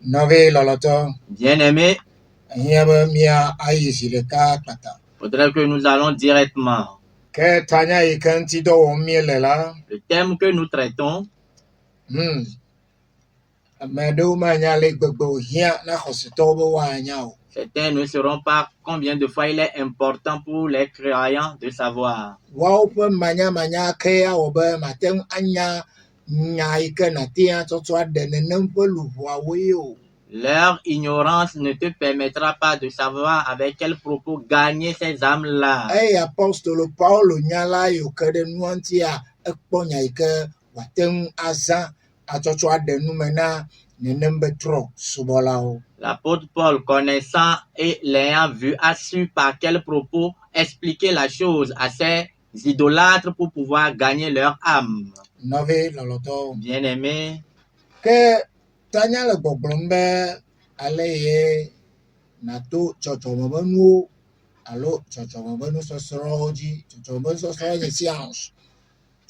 Nové loloto. Bien-aimés, Hiaba mia ayisi le ka kata. faudrait que nous allons directement. Ke tanya ikanti do omiele la. Le thème que nous traitons, Medo manyale gbogbo hia na khosito bo wa nyao. certains ne sauront pas combien de fois il est important pour les croyants de savoir. Wa pe manya ke ya obe matem anya nyai ke na tia tsotso de nenem pe luwa weo. Leur ignorance ne te permettra pas de savoir avec quel propos gagner ces âmes-là. Hey, apostolo Paulo nyala yo kede nuantia ekponya ike watem azan atotso de numena nenem betro subolao. L'apôtre Paul, connaissant et l'ayant vu, a su par quel propos expliquer la chose à ces idolâtres pour pouvoir gagner leur âme. Nové loloto. Bien-aimés, Ke tanya le gbogbombe aleye nato chochomobenu alo chochomobenu sosroji chochomobenu sosroji science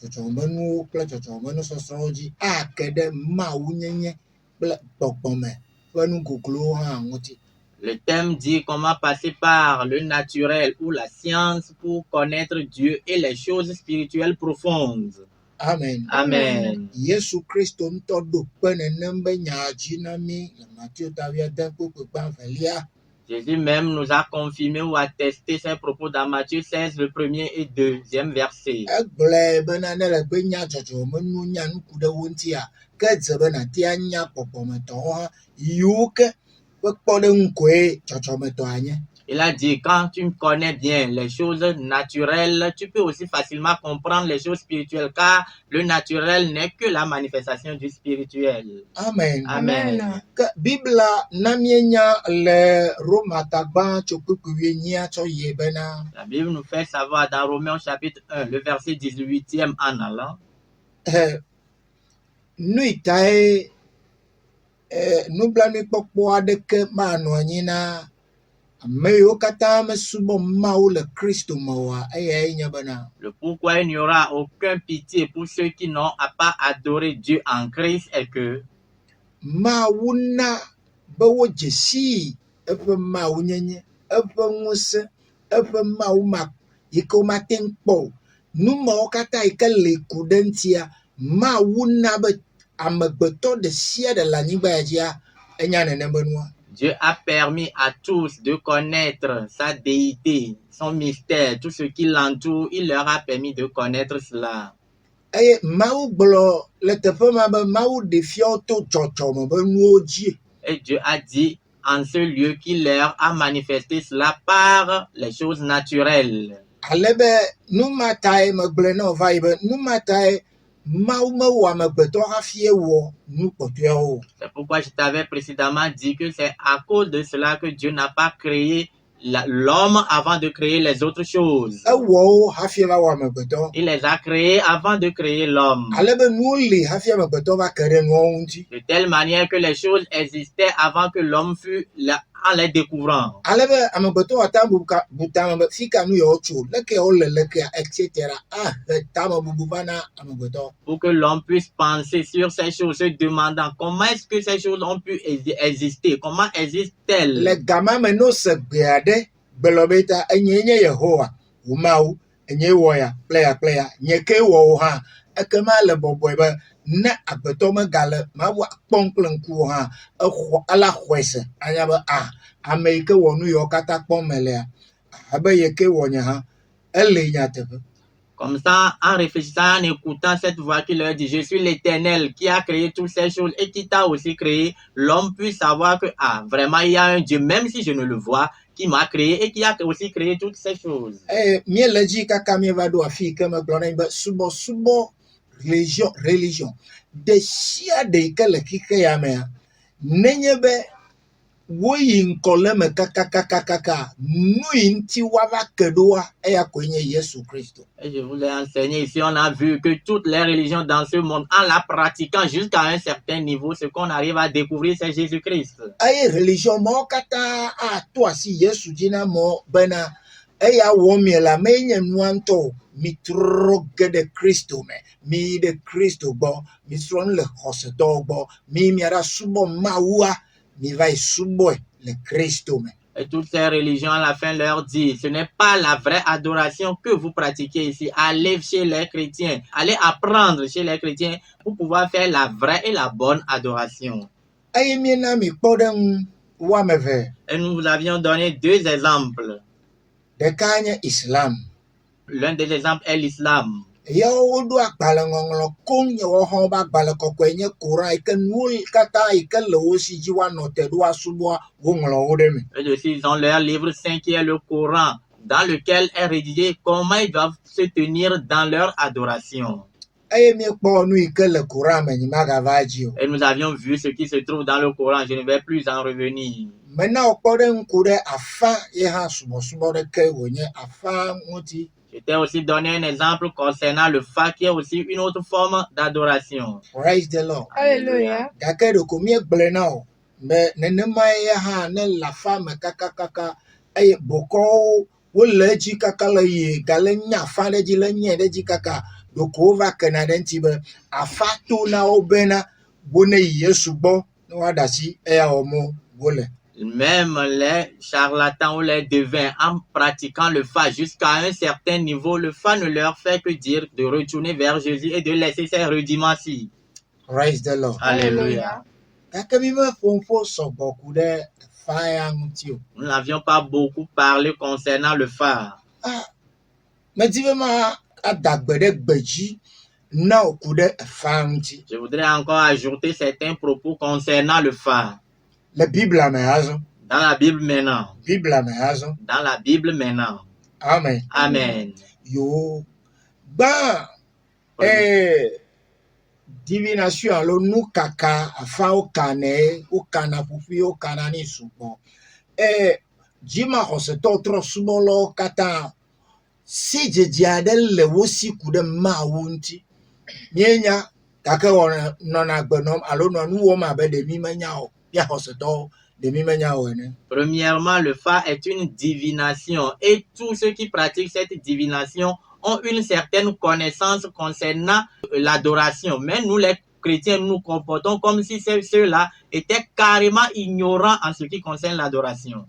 chochomobenu kple chochomobenu sosroji akede maunyenye kple gbogbome fenu guglo ha nguti. le thème dit comment passer par le naturel ou la science pour connaître Dieu et les choses spirituelles profondes. Amen. Amen. Yesu Kristo ntɔ ɖo kpe nenem be nya dzi na mi le Matthieu tavia de kpekpekpa velia. Jésus même nous a confirmé ou attesté ses propos dans Matthieu 16, le premier et deuxième verset. Egblɔe bena ne le gbe nya dzɔdzɔmenu nya nuku ɖe wo ŋutia, ke dze be nàtea nya kpɔkpɔmetɔwo hã yiwo ke ƒe kpɔɖeŋu koe dzɔdzɔmetɔ anye. Il a dit, quand tu connais bien les choses naturelles, tu peux aussi facilement comprendre les choses spirituelles, car le naturel n'est que la manifestation du spirituel. Amen. Amen. Ke Bibla na mienya le Romatagba tso kpekpe nyia tsɔ yie bena. La Bible nous fait savoir dans Romains chapitre 1, le verset 18e en allant. Nuitae nublanuikpɔkpɔ aɖeke manɔ anyi na ame yiwo katã mesubɔ Mawu le Kristo me oa, eyae nye bena. Le pourquoi il n'y aura aucun pitié pour ceux qui n'ont pas adoré Dieu en Christ est que Mawu na be wodze sii eƒe Mawu nyenye, eƒe ŋusẽ, eƒe Mawu ma yi ke womate ŋu kpɔ o. Nu mawo katã yi ke le ku ɖe ŋutia, Mawu na be amegbetɔ ɖe sia ɖe le anyigba ya dzia enya nenem be nua. Dieu a permis à tous de connaître sa déité, son mystère, tout ce qui l'entoure. Il leur a permis de connaître cela. Eye Mawu gblɔ le teƒe ma be Mawu ɖe fiawo to dzɔdzɔme be nuwo dzi. Et Dieu a dit en ce lieu qu'il leur a manifesté cela par les choses naturelles. Ale be nu ma tae megblɔ na wo va yi be nu ma tae Mawu mewɔ amegbetɔ hafi wɔ nu kpɔtɔewo. C'est pourquoi je t'avais précédemment dit que c'est à cause de cela que Dieu n'a pas créé l'homme avant de créer les autres choses. Ewɔ wo hafi va wɔ amegbetɔ. Il les a créés avant de créer l'homme. Ale be nuwo li hafi amegbetɔ va ke ɖe nuwo ŋuti. De telle manière que les choses existaient avant que l'homme fût là en les découvrant. Ale be amegbetɔ wa ta butame be fi ka nu yawo tso, leke yawo le lekea etc. Tame bubu va na amegbetɔ. Pour que l'homme puisse penser sur ces choses, se demandant comment est-ce que ces choses ont pu exister, comment existent-elles. Le gama me no se gbe aɖe gblɔ be ta enye nye Yehowa, wo Mawu, enye wɔ ya kple ya, nye ke wɔ wo hã. Ekema le bɔbɔe be ne agbetɔ megale Mawu kpɔm kple ŋkuwo hã, ela xɔe se anya be ame yi ke wɔ nu yawo katã kpɔm melea, abe ye ke wɔ nye hã, ele nyateƒe. Comme ça, en réfléchissant, en écoutant cette voix qui leur dit, je suis l'Éternel qui a créé toutes ces choses et qui t'a aussi créé, l'homme puisse savoir que, vraiment, il y a un Dieu, même si je ne le vois, qui m'a créé et qui a aussi créé toutes ces choses. Miele dzi kaka mieva ɖo afi ke megblɔ na mi be subɔsubɔ religion de sia ɖe yi ke le xixe ya mea, nenye be woyi ŋkɔ le me kakakakaka, nu yi ŋuti woava ke ɖoa, eya koe nye Yesu Kristo. Et je vous ai enseigné ici, on a vu que toutes les religions dans ce monde, en la pratiquant jusqu'à un certain niveau, ce qu'on arrive à découvrir, c'est Jésus-Christ. Eye religion mawo katã ato asi Yesu dzi na amewo bena eya wɔm mie la menye nua ŋutɔ o. Mitrɔ ge ɖe Kristo me, mi yi ɖe Kristo gbɔ, mitrɔ nu le xɔsetɔwo gbɔ, mi miaɖa subɔ Mawua mi va subɔe le Kristo me. Et toutes ces religions, à la fin, leur disent, ce n'est pas la vraie adoration que vous pratiquez ici. Allez chez les chrétiens, allez apprendre chez les chrétiens pour pouvoir faire la vraie et la bonne adoration. Eye miena mi kpɔ ɖe ŋu woame eve. Et nous vous avions donné deux exemples. Ɖeka nye Islam. L'un des exemples est l'islam. Yawo woɖo agbalẽŋɔŋlɔ koŋ nye woawo ƒe agbalẽ kɔkɔe nye Koran yi ke nuwo katã yi ke le wo si dzi woanɔ te ɖo asubɔ woŋlɔ wo ɖe me. Et aussi, ils ont leur livre saint qui est le Coran, dans lequel est rédigé comment ils doivent se tenir dans leur adoration. Eye miekpɔ nu yi ke le Koran me nyemagava dzi o. Et nous avions vu ce qui se trouve dans le Coran. Je ne vais plus en revenir. Mena wokpɔ ɖe ŋku ɖe afa ye hã subɔsubɔ ɖeke wònye afa ŋuti. Je t'ai aussi donné un exemple concernant le fa qui est aussi une autre forme d'adoration. Praise the Lord. Alléluia. Gake ɖeko miegblẽ na o be nenema ye hã ne le afa me kakakaka eye bokɔwo wole edzi kaka le yie gale nye afa ɖe dzi le nye ɖe dzi kaka ɖoko wova kena ɖe ŋuti be afa to na wo bena wo ne yi Yesu gbɔ ne woaɖe asi eya wɔ mo wole. Même les charlatans ou les devins, en pratiquant le fa jusqu'à un certain niveau, le fa ne leur fait que dire de retourner vers Jésus et de laisser ces rudiments-ci. Praise the Lord. Alléluia. Gake mi meƒoƒo sɔgbɔ ku ɖe fa ya ŋuti o. Nous n'avions pas beaucoup parlé concernant le fa. Medi be adagbe ɖe gbe dzi na ku ɖe fa ŋuti. Je voudrais encore ajouter certains propos concernant le fa. Le Biblia me azɔ. Dans la Bible maintenant. Biblia me azɔ. Dans la Bible maintenant. Amen. Amen. Yo. Gbã divination alo nu kaka afawo kanɛ wokana ƒuƒui wokana ni sugbɔ. Dzimaxɔsetɔwo trɔ subɔlawo katã si dzedze aɖe le wo si ku ɖe Mawu ŋuti. Mienya gake nɔna gbe nɔm alo nɔ nu wɔm abe ɖe mi menya o. Miaxɔsetɔwo ɖe mi menya o ene. Premièrement, le fa est une divination et tous ceux qui pratiquent cette divination ont une certaine connaissance concernant l'adoration. Mais nous, les chrétiens, nous comportons comme si ceux-là étaient carrément ignorants en ce qui concerne l'adoration.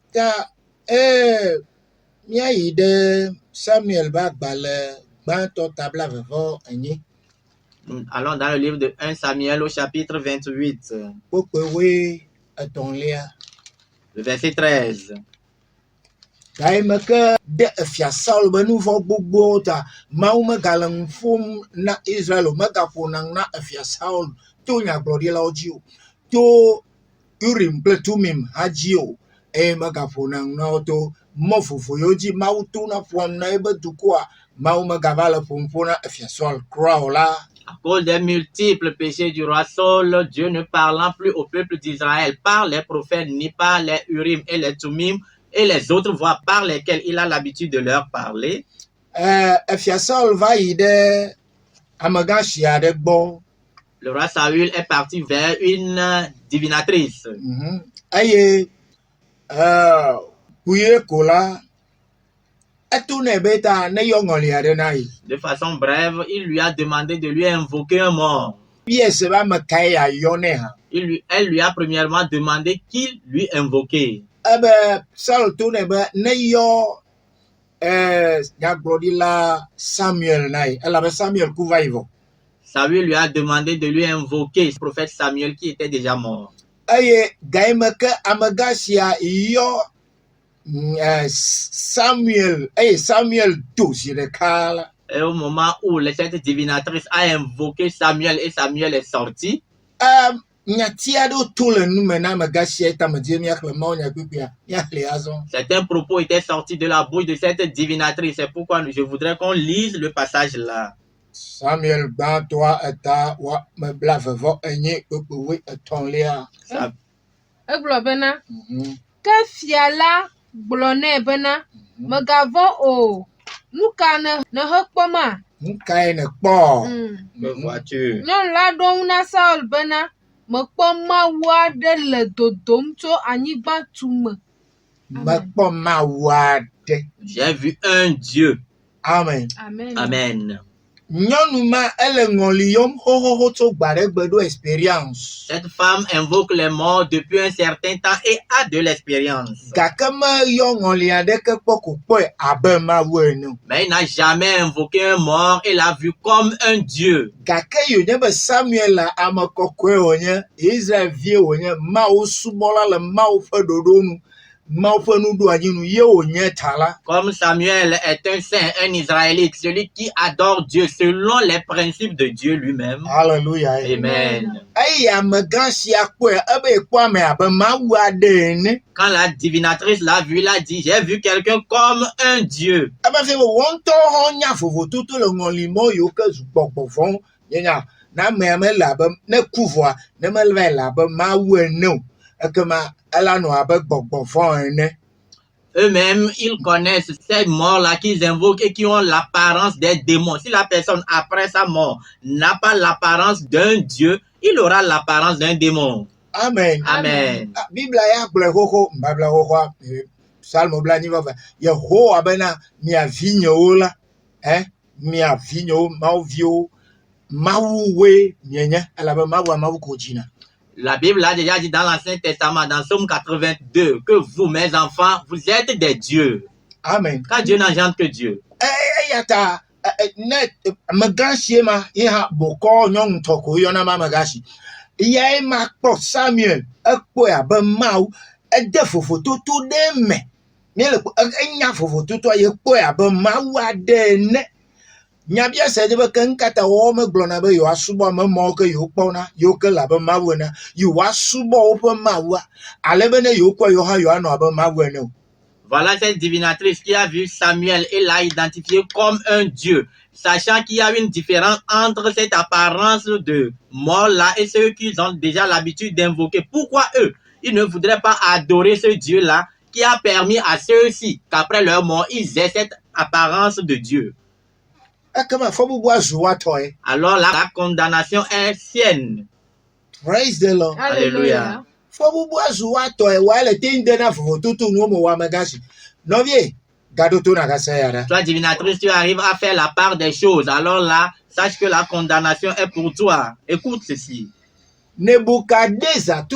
Miayi ɖe Samuel ƒe agbalẽ gbãtɔ tabla vevɔ enyi. Nous allons dans le livre de 1 Samuel au chapitre 28. Kpokpewoe etɔ̃lia. Le verset 13. Gaye me ke ɖe efia Saul be nu vɔ gbogbowo ta Mawu megale nu ƒom na Israel o, megaƒona na efia Saul to nyagblɔɖilawo dzi o, to Urim kple Tumim hã dzi o, eye megaƒona na wo to mɔ vovovowo dzi Mawu tona ƒoam na ebe dukɔa Mawu megava le ƒomƒo na efia Saul kura o la. À cause des multiples péchés du roi Saul, Dieu ne parlant plus au peuple d'Israël par les prophètes, ni par les Urim et les Tumim, et les autres voies par lesquelles il a l'habitude de leur parler. Efia Saul va yi ɖe amegã si aɖe gbɔ. Le roi Saül est parti vers une divinatrice. Eye kuye ko la eto nɛ be ta ne yɔ ŋɔli aɖe na yi. De façon brève, il lui a demandé de lui invoquer un mort. Pièce ba me kae yayɔ nɛ hã. Elle lui a premièrement demandé qu'il lui invoquait. Ebe Saul to nɛ be ne yɔ nyagblɔɖila Samuel na yi elabe Samuel ku va yi vɔ. Saül lui a demandé de lui invoquer le prophète Samuel qui était déjà mort. Eye gaye me ke amegã sia yɔ Samuel, Samuel do zi ɖeka la. Et au moment où cette divinatrice a invoqué Samuel et Samuel est sorti, Nyati aɖewo to le nu me na amegã sia ta me die miaxlẽ Mawu nyakpikpia miaxlẽ azɔ. certains propos étaient sortis de la bouche de cette divinatrice. C'est pourquoi je voudrais qu'on lise le passage là. Samuel gbãtɔa eta wa me blavevɔ enyi kpekpewoe etɔ̃lia. Egblɔ bena, ke fia la gblɔ nɛ bena, megavɔ̃ o, nu ka nehe kpɔma? Nu kae nekpɔ? Me vois-tu? Nyɔnu la ɖo ŋu na Saul bena, mekpɔ Mawu aɖe le dodom tso anyigba tume. Mekpɔ Mawu aɖe. J'ai vu un Dieu. Amen. Amen. Amen. nyɔnu ma ele ŋɔli yɔm xoxoxo tso gba ɖe gbe ɖo expérience. Cette femme invoque les morts depuis un certain temps et a de l'expérience. Gake meyɔ ŋɔli aɖeke kpɔ ko kpɔe abe Mawu ene o. Mais il n'a jamais invoqué un mort et l'a vu comme un Dieu. Gake yonye be Samuel la ame kɔkɔe wònye, Israelvie wònye, Mawu subɔla le Mawu ƒe ɖoɖo nu, Mawu ƒe nuɖoanyi nu ye wònye ta la. Comme Samuel est un saint, un Israélite, celui qui adore Dieu selon les principes de Dieu lui-même. Hallelujah. Amen. Eye amegã sia kpɔe ebe ekpɔ ame abe Mawu aɖe ene. Quand la divinatrice l'a vu, il a dit, j'ai vu quelqu'un comme un Dieu. Ebe fi be wɔn ŋutɔ hã nya vovototo le ŋɔlimɔ yiwo ke zu gbɔgbɔ vɔ̃ nyenya na amea mele abe ne ku vɔa ne mele va le abe Mawu ene o. Ekema ela nɔ abe gbɔgbɔ vɔ̃ ene. Eux-mêmes, ils connaissent ces morts-là qu'ils invoquent et qui ont l'apparence des démons. Si la personne, après sa mort, n'a pas l'apparence d'un Dieu, il aura l'apparence d'un démon. Amen. Amen. Biblia ya gblɔe xoxo, mbabla xoxoa, Salmo blanyi vava. Yehowa bena mia vinyewo la, mia vinyewo, Mawu viwo, Mawu we mienye, elabe Mawu ko dzina. La Bible a déjà dit dans l'Ancien Testament, dans Somme 82, que vous, mes enfants, vous êtes des dieux. Amen. Car Dieu n'engendre que Dieu. Yata, ne megashi ma, iha boko nyɔnu tɔko yɔna ma megashi. Iyae ma kpɔ Samuel, ekpɔe abe Mawu, ede fofototo ɖe me. Míele enya fofototoa ye kpɔe abe Mawu aɖe ene. Nyabia se be ke nkata wo megblɔna be yewoasubɔ ame mawo ke yewo kpɔna, yewo ke le abe Mawu ene, yewoasubɔ woƒe Mawua, ale be ne yewo kpɔ yewo hã yewoanɔ abe Mawu ene o. Voilà cette divinatrice qui a vu Samuel et l'a identifié comme un Dieu, sachant qu'il y a une différence entre cette apparence de mort-là et ceux qui ont déjà l'habitude d'invoquer. Pourquoi eux, ils ne voudraient pas adorer ce Dieu-là qui a permis à ceux-ci qu'après leur mort, ils aient cette apparence de Dieu? Alors la condamnation est sienne. Praise the Lord. Alléluia. Toi, divinatrice, tu arrives à faire la part des choses. Alors là, sache que la condamnation est pour toi. Écoute ceci. Nebuchadnezzar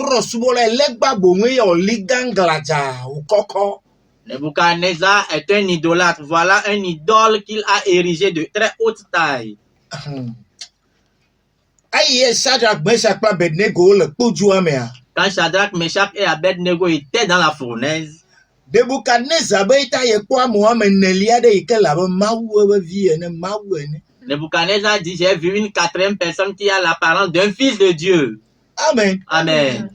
Nebuchadnezzar est un idolâtre. Voilà un idole qu'il a érigé de très haute taille. Quand Shadrach, Meshach et Abednego étaient dans la fournaise, Nebuchadnezzar dit, j'ai vu une quatrième personne qui a l'apparence d'un fils de Dieu. Amen. Amen.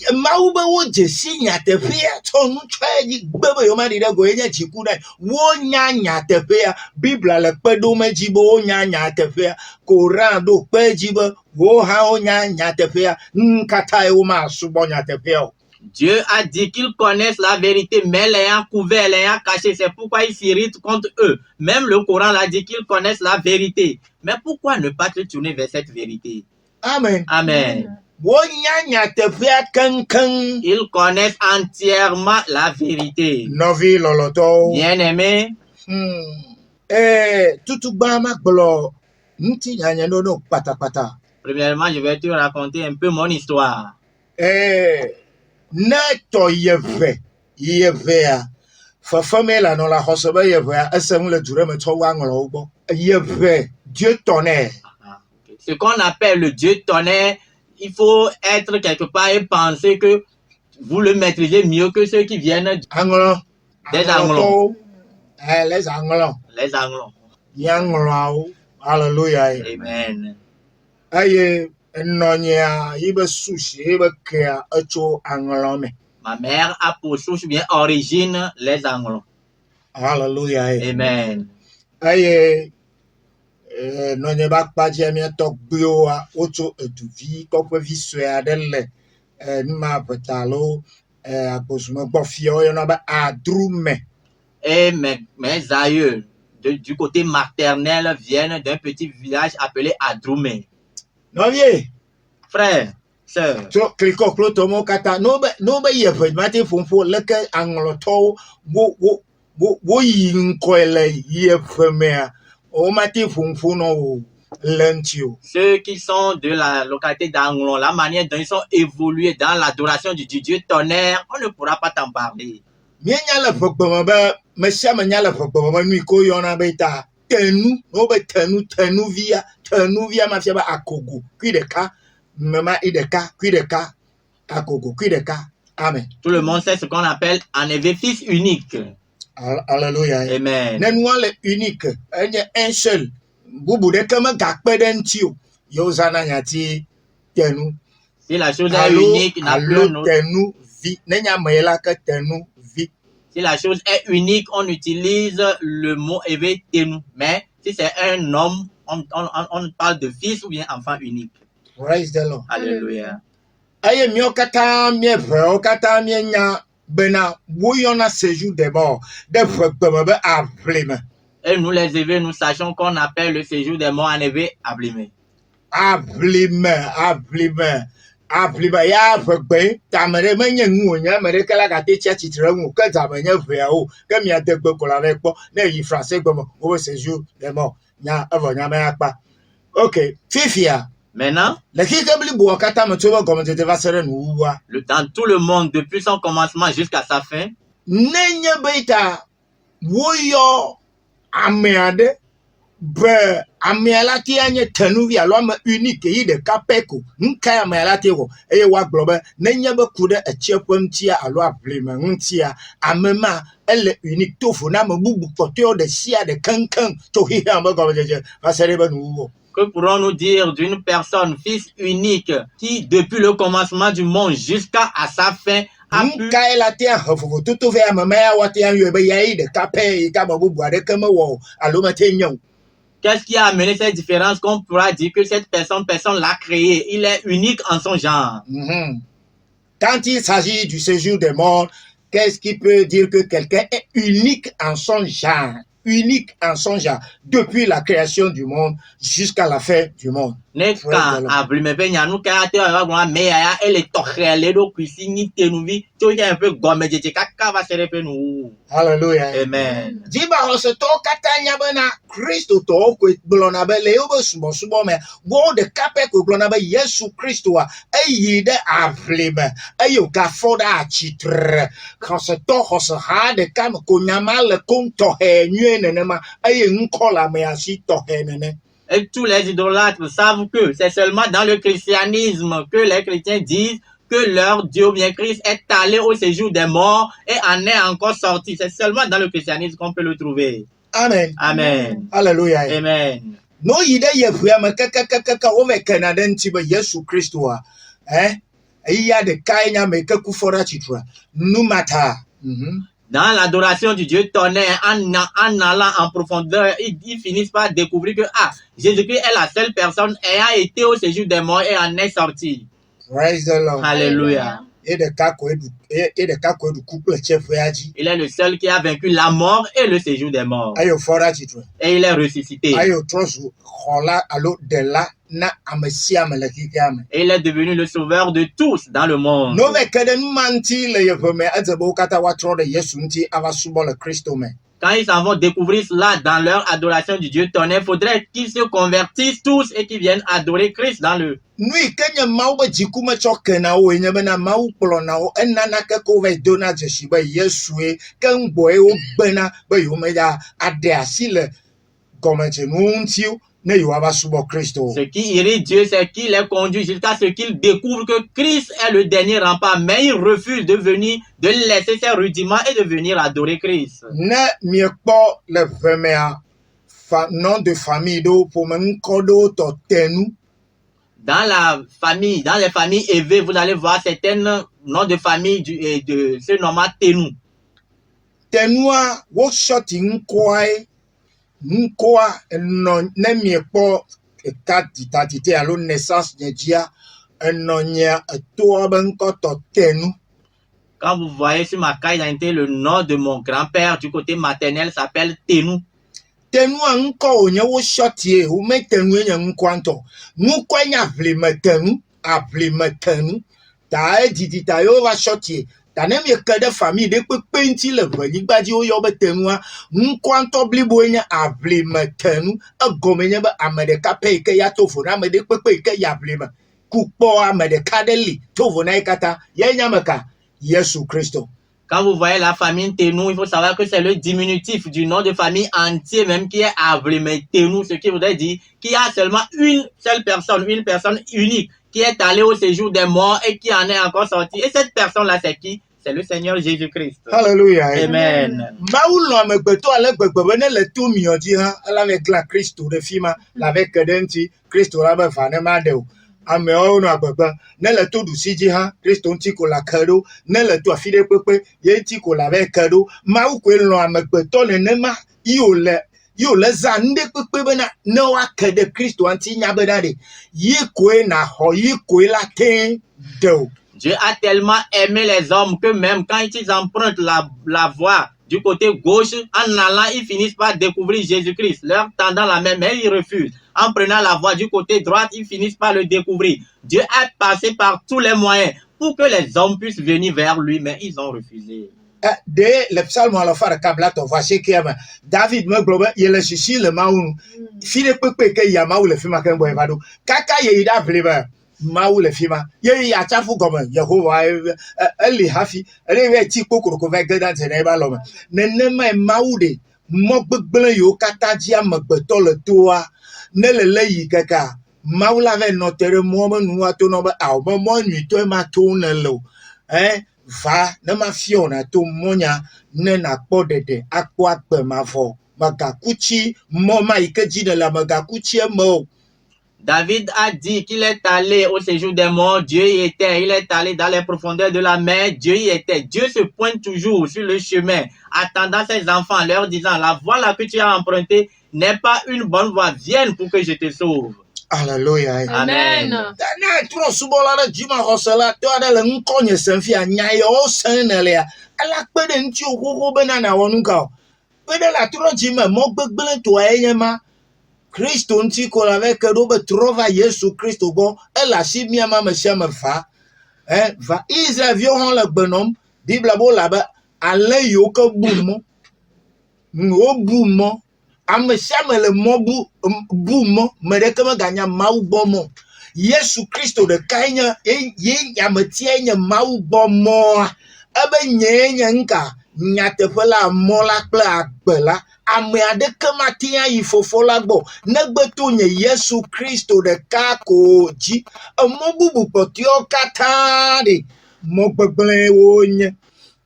Dieu a dit qu'ils connaissent la vérité, mais l'ayant couvert, l'ayant caché, c'est pourquoi ils s'irritent contre eux. Même le Coran l'a dit qu'ils connaissent la vérité. Mais pourquoi ne pas te tourner vers cette vérité? Amen. Amen. Ils connaissent entièrement la vérité. Bien-aimé, premièrement, je vais te raconter un peu mon histoire. Ce qu'on appelle le Dieu tonnerre, il faut être quelque part et penser que vous le maîtrisez mieux que ceux qui viennent des Anglons. Les Anglons. Les Anglons. Hallelujah. Amen. Ma mère a pour source bien origine les Anglons. Hallelujah. Amen. Nonye bakpaji emietɔ gbewoa wotso eduvi kɔƒevi sue aɖe le numa betalo agbosume gbɔ fia woyɔna be Adrume. Et mes aïeux du côté maternel viennent d'un petit village appelé Adrume. Nɔvie. Frère, sœur. Tso klikɔ klo tɔmɔ kata n'obe yeƒe mate ƒoƒo leke aŋlɔtɔwo wo yi ŋkɔe le yeƒe mea. O mate ƒoƒo no lentio. Ceux qui sont de la localité d'Anglon, la manière dont ils sont évolués dans l'adoration du Dieu tonnerre, on ne pourra pas t'en parler. Mienya le pokpoma ba mesia menya le pokpoma ba nui ko yona beta tenu no be tenu via ma fia ba akogo kwideka mama ideka kwideka akogo kwideka. Amen. Tout le monde sait ce qu'on appelle en effet fils unique. Alléluia. Amen. Nenwa le unique, un seul. Bubu de kama gakpedentio. Yozana nyati tenu. Si la chose est unique, n'a plus un autre. Tenu vi. Nenya mayela ka tenu vi. Si la chose est unique, on utilise le mot éveil tenu. Mais si c'est un homme, on parle de fils ou bien enfant unique. Praise the Lord. Alléluia. Aye mio kata mie vreo kata mie nya bena woyona séjour des morts. De vreo be ableme. Et nous les éveils, nous sachons qu'on appelle le séjour des morts en éveil ablimé. Ableme. Ya vreo tamere menye ngunya mere kala kate tia titre ngu ka tamenya vreo ka mia de gbe kola avec po na yi français gbe mo o séjour des morts. Nya avo nya me akpa. OK, fifia. Maintenant, dans tout le monde, depuis son commencement jusqu'à sa fin, amiala ti anye tenuvi alo ama unique yi de kapeko nka amiala ti wo eye wa globe nenya be kude echepom tia alo ableme ntia amema elle unique tofu na mabubu poteo de sia de kankan to hi amba gobeje asere nu. Que pourrons-nous dire d'une personne, fils unique, qui depuis le commencement du monde jusqu'à sa fin a pu... Qu'est-ce qui a amené cette différence qu'on pourra dire que cette personne l'a créé? Il est unique en son genre. Quand il s'agit du séjour des morts, qu'est-ce qui peut dire que quelqu'un est unique en son genre? Unique en son genre, depuis la création du monde jusqu'à la fin du monde. Alléluia. Amen. Diba hoseto katanya bena Christo to ko glonabe le obo subo me wo de kape ko glonabe Yesu Christo a eyi de afleme eyo ka foda chitre quand se to hose ha de kam ko nyama le konto he nyu nenema eye nkola me asi to he nene. Et tous les idolâtres savent que c'est seulement dans le christianisme que les chrétiens disent que leur Dieu, bien Christ, est allé au séjour des morts et en est encore sorti. C'est seulement dans le christianisme qu'on peut le trouver. Amen. Amen. Alléluia. Amen. No yide ye fuama kaka o me Canada ntiba Yesu Christo a iya de kainya me kaku fora chitra numata. Dans l'adoration du Dieu tonnerre, en allant en profondeur, ils finissent par découvrir que Jésus-Christ est la seule personne ayant été au séjour des morts et en est sorti. Praise the Lord. Alléluia. Il est le seul qui a vaincu la mort et le séjour des morts. Et il est ressuscité. Et il est devenu le sauveur de tous dans le monde. Quand ils s'en vont découvrir cela dans leur adoration du Dieu tonnerre, il faudrait qu'ils se convertissent tous et qu'ils viennent adorer Christ dans le... Ce qui irrite Dieu, c'est qu'il les conduit jusqu'à ce qu'ils découvrent que Christ est le dernier rempart, mais ils refusent de venir, de laisser ses rudiments et de venir adorer Christ. Nom de famille dans les familles élevées, vous allez voir certains noms de famille de ce nom Tenu. Tenua, wo shoti nkwa no nemi po tatite alo naissance dia enonya to banko to tenu. Quand vous voyez sur ma carte d'identité, le nom de mon grand-père du côté maternel s'appelle Tenu. Tenu anko onye wo shoti o me tenu enya nkwanto. Nkwa nya vle tenu, ta editi ta yo va shoti. ta ne mieke ɖe famille ɖe kpekpe ŋuti le ʋenyigba dzi woyɔ be tenua ŋkɔŋtɔ bliboe nye aʋlime tenu egɔme nye be ame ɖeka pɛ yi ke ya to vo na ame ɖe kpekpe yi ke yi aʋlime ku kpɔ ame ɖeka ɖe li to vo na yi katã ye nye ame ka Yesu Kristo. Quand vous voyez la famille Tenou, il faut savoir que c'est le diminutif du nom de famille entier même qui est Avlime Tenou, ce qui voudrait dire qu'il y a seulement une seule personne, une personne unique qui est allée au séjour des morts et qui en est encore sortie. Et cette personne-là, c'est qui? C'est le Seigneur Jésus-Christ. Alléluia. Amen. Mawu lɔ amegbetɔ ale gbegbe be ne le to miɔ dzi hã ela me glã Kristo ɖe fi ma la ve ke ɖe ŋuti Kristo la be va ne ma ɖe o. Amewo nɔ agbegbe ne le to ɖusi dzi hã Kristo ŋuti ko la ke ɖo ne le to afi ɖe kpekpe ye ŋuti ko la ve ke ɖo. Mawu koe lɔ amegbetɔ nenema yi wòle zã nu ɖe kpekpe bena ne woake ɖe Kristo ŋuti nya be ɖa ɖe yi koe naxɔ yi koe la teŋ de o. Dieu a tellement aimé les hommes que même quand ils empruntent la voie du côté gauche, en allant, ils finissent par découvrir Jésus-Christ, leur tendant la main, mais ils refusent. En prenant la voie du côté droit, ils finissent par le découvrir. Dieu a passé par tous les moyens pour que les hommes puissent venir vers lui, mais ils ont refusé. De le psalme alafa ɖeka blatɔ va se kea me David megblɔ be yele sisi le Mawu nu fi ɖe kpekpe ke yia Mawu le fi ma ke ŋgɔ va ɖo kaka ye yi ɖe aʋli me Mawu le fi ma ye yi atsaƒu gɔme Yehowa eli hafi eye ye ti kpokoroko va ge ɖe ante ne eba lɔ me nenemae Mawu ɖe mɔ gbegblẽ yiwo katã dzi amegbetɔ le toa ne le le yi keka Mawu la ve nɔ te ɖe mɔ me nua to nɔ be awɔ be mɔ nyuitɔe ma to ne le o va ne ma fiɔ na to mɔnya ne na kpɔ ɖeɖe akpɔ agbe mavɔ magaku tsi mɔ ma yi ke dzi ne la magaku tsi eme o. David a dit qu'il est allé au séjour des morts, Dieu y était, il est allé dans les profondeurs de la mer, Dieu y était. Dieu se pointe toujours sur le chemin, attendant ses enfants, leur disant, la voie là que tu as empruntée n'est pas une bonne voie, viens pour que je te sauve. Alléluia. Amen. Ne trɔ subɔla ɖe dzimaxɔsela to aɖe le ŋkɔ nye sem fia nya yewo sẽ ne lea ela kpe ɖe ŋuti xoxo bena nawɔ nu ka o kpe ɖe la trɔ dzi me mɔ gbegblẽ tɔa ye nye ma Kristo ŋuti ko la ve ke ɖo be trɔ va Yesu Kristo gbɔ ele asi mia me ame sia ame va va Israelviwo hã le gbe nɔm Biblia be wole abe alẽ yiwo ke bu mɔ wobu mɔ ame sia ame le mɔ bu mɔ me ɖeke meganya Mawu gbɔ mɔ Yesu Kristo ɖekae nye ye nyametia nye Mawu gbɔ mɔa ebe nye nye nka nyateƒe la mɔ la kple agbe la ame aɖeke mate ŋu ayi fofo la gbɔ negbe to nye Yesu Kristo ɖeka ko dzi emɔ bubu kpɔtɔewo katã ɖe mɔ gbegblẽwo nye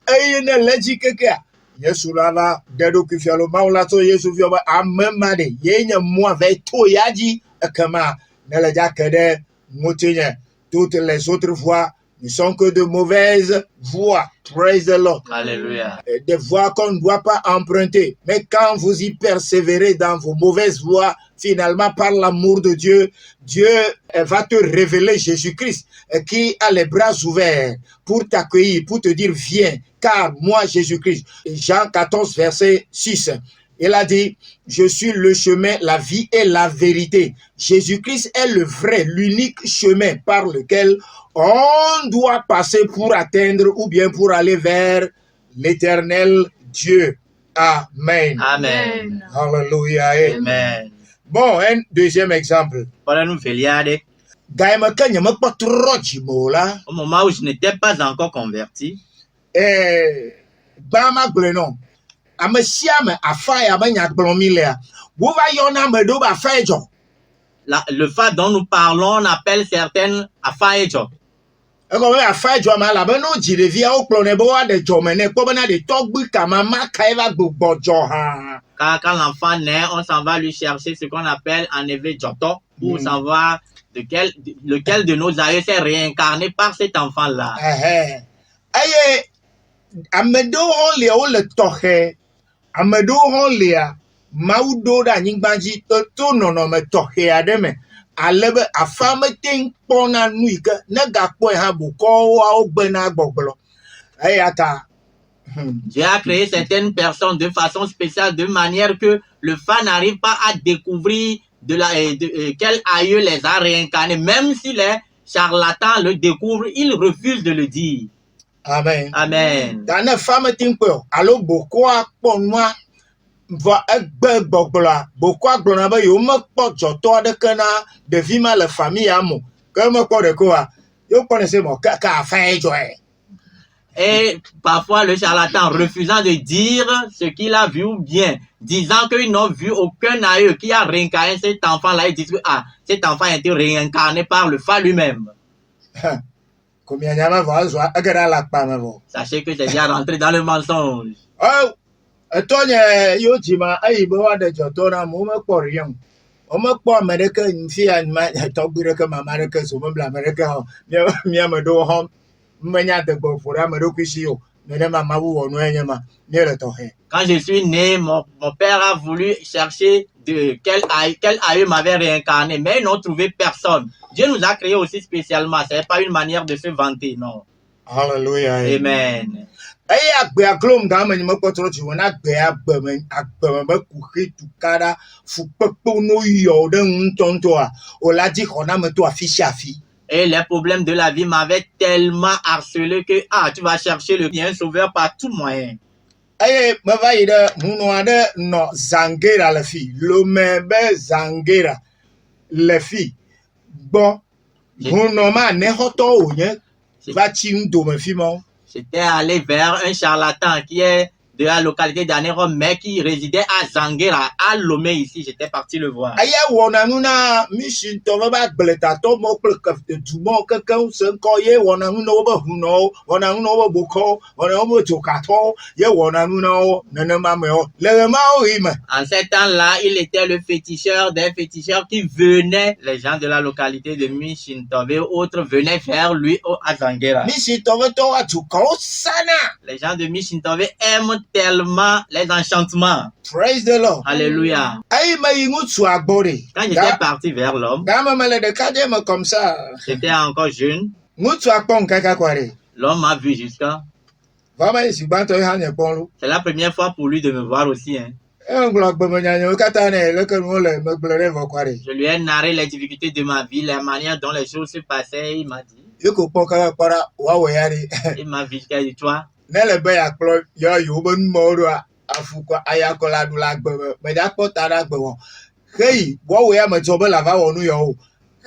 eye ne le dzi kekea Yesu la va de ɖokui fia lo Mawu la tso Yesu fia be ame ma ɖe ye nye mɔa va to ya dzi ekema ne le dzake ɖe ŋutinye toutes les autres voies ne sont que de mauvaises voies. Praise the Lord. Alléluia. Des voies qu'on ne doit pas emprunter. Mais quand vous y persévérez dans vos mauvaises voies, finalement, par l'amour de Dieu, Dieu va te révéler Jésus-Christ qui a les bras ouverts pour t'accueillir, pour te dire, viens, car moi, Jésus-Christ. Jean 14, verset 6. Il a dit, je suis le chemin, la vie et la vérité. Jésus-Christ est le vrai, l'unique chemin par lequel on doit passer pour atteindre ou bien pour aller vers l'éternel Dieu. Amen. Amen. Alléluia. Amen. Bon, un deuxième exemple. Voilà, nous faisons. Gaïma kanya me patro jimola. Au moment où je n'étais pas encore converti, Bama glenon. Ame siame afa ya be nyagblɔ mi lea wo va yɔna ame ɖewo be afa ye dzɔ le fa dont nous parlons, on appelle certaines Afaejo. egɔme be afa ye dzɔ ma elabena wodzi ɖeviawo kplɔnɛ be woaɖe dzɔme nɛ kpɔ bena ɖe tɔgbui kama ma kae va gbugbɔ dzɔ hã. Car quand l'enfant naît, on s'en va lui chercher ce qu'on appelle en éveil Joto pour savoir lequel de nos aïeux s'est réincarné par cet enfant-là. Eye ame ɖewo hã lia wole tɔxɛ ame ɖewo hã lia Mawu ɖo ɖe anyigba dzi to nɔnɔme tɔxɛ aɖe me ale be afa mete ŋu kpɔna nu yi ke ne gakpɔe hã bokɔwoawo gbena gbɔgblɔ eya ta. Dieu a créé certaines personnes de façon spéciale, de manière que le fan n'arrive pas à découvrir quel aïeux les a réincarnés. Même si les charlatans le découvrent, ils refusent de le dire. Amen. Amen. Dans une femme timpo, alors beaucoup pour moi, va être beaucoup à ba yo me pas joto de kana de vivre la famille amo. Comme quoi de quoi? Yo connaissez mon ka fait joie. Et parfois, le charlatan, refusant de dire ce qu'il a vu ou bien disant qu'ils n'ont vu aucun aïeux qui a réincarné cet enfant-là, ils disent que cet enfant a été réincarné par le Fa lui-même. Combien de fois va joie agara la pame. Sachez que c'est déjà rentré dans le mensonge. Oh, Antoine, yo jima ayi bo de joto na mo me por rien. O me po America nfi an ma to gbire ka America so me bla America mi am do hom menya de go fura me do kwisi yo. Me de mama wu wonu enyema ni le to he. Quand je suis né, mon père a voulu chercher de quel aïeux m'avait réincarné, mais ils n'ont trouvé personne. Dieu nous a créés aussi spécialement. Ce n'est pas une manière de se vanter, non. Hallelujah. Amen. Ayi agbe aklom ga me mo potro ti wona agbe me ku tu kara fu pepo no yo de ntonto a o la di kona me to afisi afi. Et les problèmes de la vie m'avaient tellement harcelé que tu vas chercher le bien sauveur par tout moyen. Aye me va yi de huno ade no zangera le fi lo me be zangera le fi gbo huno ma ne hoto o yen va ti ndo me fi mo. J'étais allé vers un charlatan qui est de la localité d'Anérom, mais qui résidait à Zanguera, à Lomé ici. J'étais parti le voir. Aye wona nuna mission to ba gbleta to mo pe de du mo kankan se ko ye wona nuna ba huno wona nuna ba boko wona mo to kato ye wona nuna o nana ma me o le ma o ime. En ce temps-là, il était le féticheur des féticheurs qui venaient, les gens de la localité de Mishintove, autres venaient vers lui à Zanguera. Mission to to a tu ko sana. Les gens de Mishintove aiment tellement les enchantements. Praise the Lord. Alléluia. Aye ma yingu tu agbore. Quand j'étais parti vers l'homme, Ga ma le de kade me comme ça. j'étais encore jeune. Mutu akpon kaka kware. L'homme m'a vu jusqu'à. Va ma si banto ha ne pon. C'est la première fois pour lui de me voir aussi. Hein. E nglo gbe me nyanyo kata ne le ke no le me gblere vo kware. Je lui ai narré les difficultés de ma vie, la manière dont les choses se passaient. Il m'a dit. Yoko pon kaka kwara wa we yari. Il m'a vu jusqu'à dit toi. Nele be ya klo yo ben modo afu kwa ayakola du la gbe me da ko tara gbe won. Hey, wo we ya me to be la va wonu yo.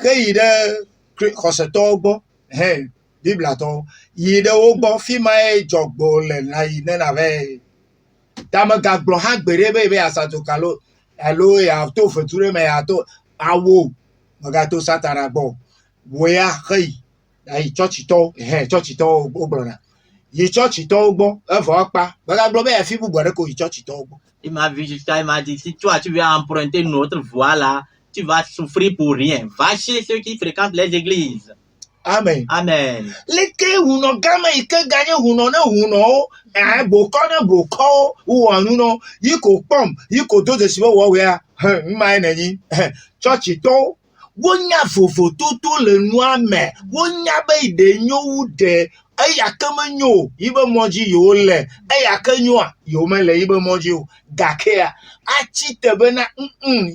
Hey de khoseto gbo. Hey, Bible ato. Yi de wo gbo fi ma e jogbo le na yi ne na ve. Ta me ga gbo ha gbere be asato kalo. Alo ya to future me ya to awo. Me ga to satara gbo. Wo ya hey. Ai church to ogbona. Yi church to ogbo e fo pa. Ba ga gbo be fi bu gbore ko yi church to ogbo. Il m'a vu jusqu'à, il m'a dit, si toi tu veux emprunter notre voie là, tu vas souffrir pour rien. Va chez ceux qui fréquentent les églises. Amen. Amen. Leke huno gama ike ganye huno na huno boko na boko uwa nuno yiko pom yiko doze sibo wo we a mma na yin church to wonya fofo tutu le nua me wonya be de nyu de aya kamanyo ibe moji yo le aya kanyo a yo me le ibe moji o gake a achi tebe na